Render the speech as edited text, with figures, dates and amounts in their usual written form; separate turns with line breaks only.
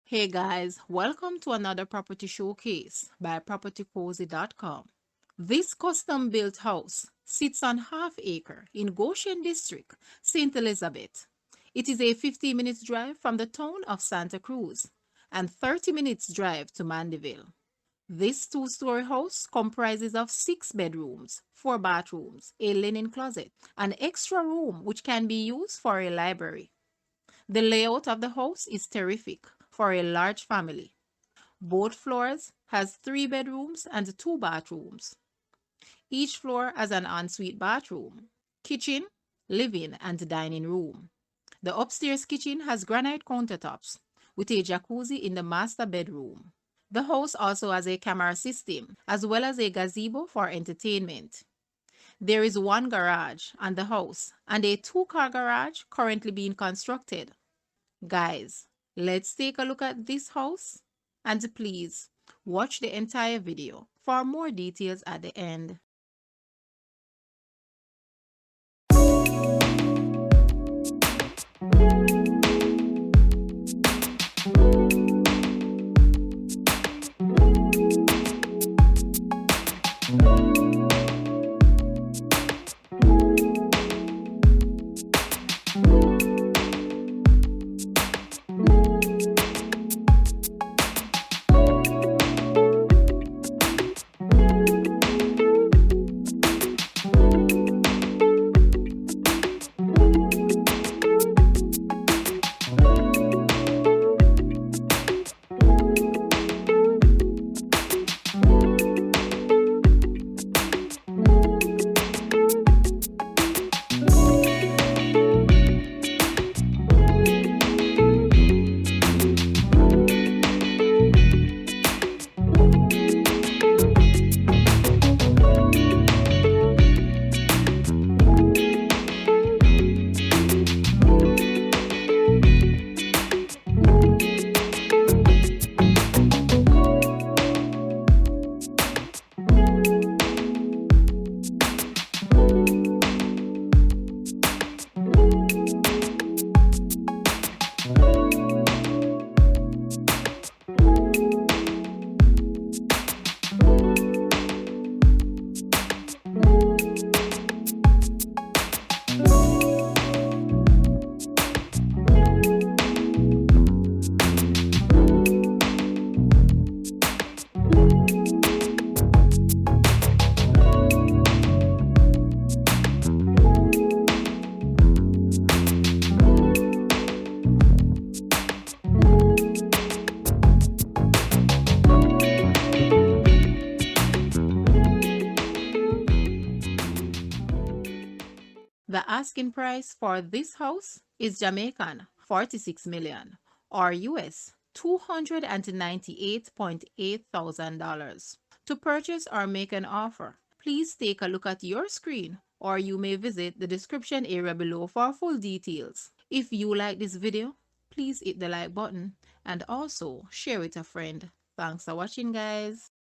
Hey guys, welcome to another property showcase by propertycozy.com. This custom built house sits on half acre in Goshen District, St. Elizabeth. It is a 15 minutes drive from the town of Santa Cruz and 30 minutes drive to Mandeville. This two-story house comprises of 6 bedrooms, 4 bathrooms, a linen closet, an extra room which can be used for a library. The layout of the house is terrific for a large family. Both floors has 3 bedrooms and 2 bathrooms. Each floor has an ensuite bathroom, kitchen, living, and dining room. The upstairs kitchen has granite countertops with a jacuzzi in the master bedroom. The house also has a camera system as well as a gazebo for entertainment. There is 1 garage on the house and a 2-car garage currently being constructed. Guys, let's take a look at this house and please watch the entire video for more details at the end. The asking price for this house is Jamaican 46 million or US $298,800. To purchase or make an offer, please take a look at your screen or you may visit the description area below for full details. If you like this video, please hit the like button and also share with a friend. Thanks for watching, guys.